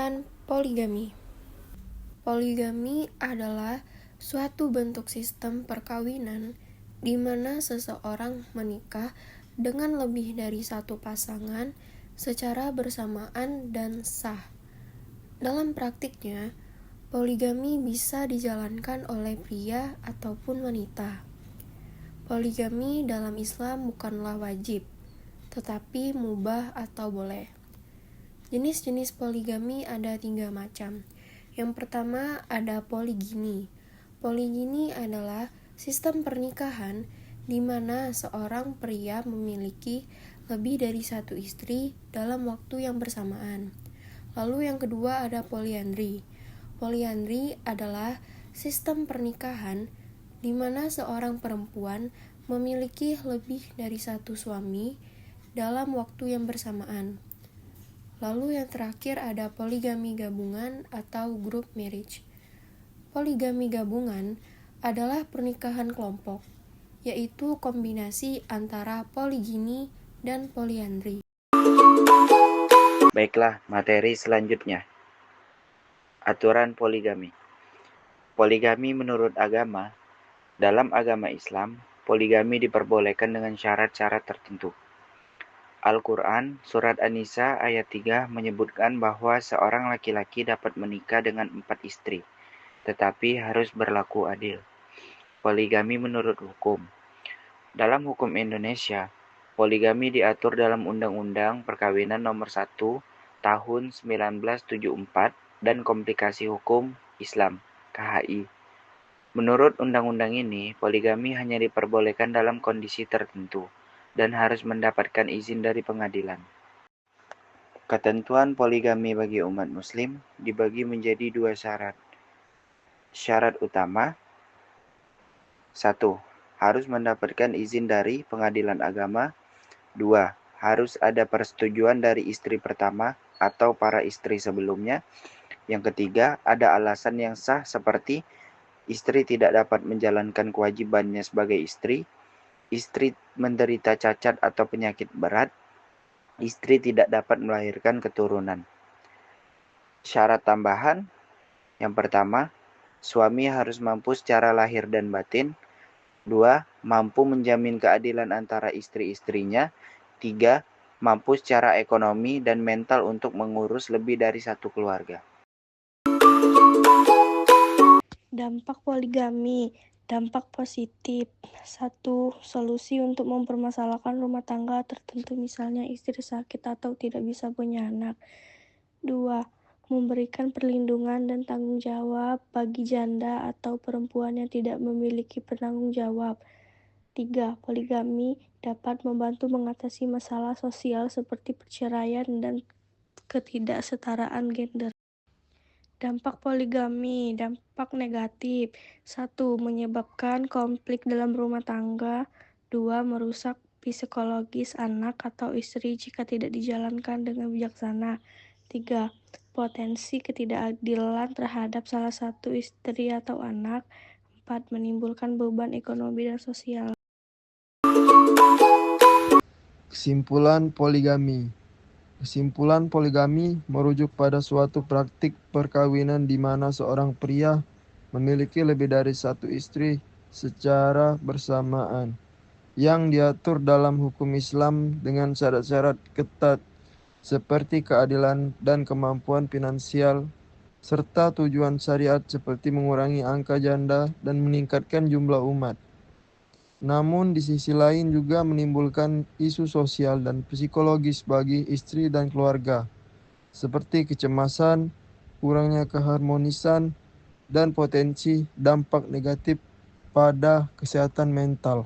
Pengertian poligami. Poligami adalah suatu bentuk sistem perkawinan di mana seseorang menikah dengan lebih dari satu pasangan secara bersamaan dan sah. Dalam praktiknya, poligami bisa dijalankan oleh pria ataupun wanita. Poligami dalam Islam bukanlah wajib, tetapi mubah atau boleh. Jenis-jenis poligami ada 3 macam. Yang pertama ada poligini. Poligini adalah sistem pernikahan di mana seorang pria memiliki lebih dari satu istri dalam waktu yang bersamaan. Lalu yang kedua ada poliandri. Poliandri adalah sistem pernikahan di mana seorang perempuan memiliki lebih dari satu suami dalam waktu yang bersamaan. Lalu yang terakhir ada poligami gabungan atau group marriage. Poligami gabungan adalah pernikahan kelompok, yaitu kombinasi antara poligini dan poliandri. Baiklah, materi selanjutnya. Aturan poligami. Poligami menurut agama. Dalam agama Islam, poligami diperbolehkan dengan syarat-syarat tertentu. Al-Quran, Surat An-Nisa ayat 3 menyebutkan bahwa seorang laki-laki dapat menikah dengan 4 istri, tetapi harus berlaku adil. Poligami menurut hukum. Dalam hukum Indonesia, poligami diatur dalam Undang-Undang Perkawinan Nomor 1 Tahun 1974 dan Komplikasi Hukum Islam (KHI). Menurut undang-undang ini, poligami hanya diperbolehkan dalam kondisi tertentu dan harus mendapatkan izin dari pengadilan. Ketentuan poligami bagi umat muslim dibagi menjadi 2 syarat. Syarat utama: 1. Harus mendapatkan izin dari pengadilan agama. 2. Harus ada persetujuan dari istri pertama atau para istri sebelumnya. Yang ketiga, ada alasan yang sah seperti istri tidak dapat menjalankan kewajibannya sebagai istri menderita cacat atau penyakit berat, istri tidak dapat melahirkan keturunan. Syarat tambahan: yang pertama, suami harus mampu secara lahir dan batin. 2. Mampu menjamin keadilan antara istri-istrinya. 3. Mampu secara ekonomi dan mental untuk mengurus lebih dari satu keluarga. Dampak poligami. Dampak positif. 1. Solusi untuk mempermasalahkan rumah tangga tertentu, misalnya istri sakit atau tidak bisa punya anak. 2. Memberikan perlindungan dan tanggung jawab bagi janda atau perempuan yang tidak memiliki penanggung jawab. 3. Poligami dapat membantu mengatasi masalah sosial seperti perceraian dan ketidaksetaraan gender. Dampak poligami. Dampak negatif. 1. Menyebabkan konflik dalam rumah tangga. 2. Merusak psikologis anak atau istri jika tidak dijalankan dengan bijaksana. 3. Potensi ketidakadilan terhadap salah satu istri atau anak. 4. Menimbulkan beban ekonomi dan sosial. Kesimpulan poligami. Kesimpulan poligami merujuk pada suatu praktik perkawinan di mana seorang pria memiliki lebih dari satu istri secara bersamaan, yang diatur dalam hukum Islam dengan syarat-syarat ketat seperti keadilan dan kemampuan finansial, serta tujuan syariat seperti mengurangi angka janda dan meningkatkan jumlah umat. Namun di sisi lain juga menimbulkan isu sosial dan psikologis bagi istri dan keluarga, seperti kecemasan, kurangnya keharmonisan, dan potensi dampak negatif pada kesehatan mental.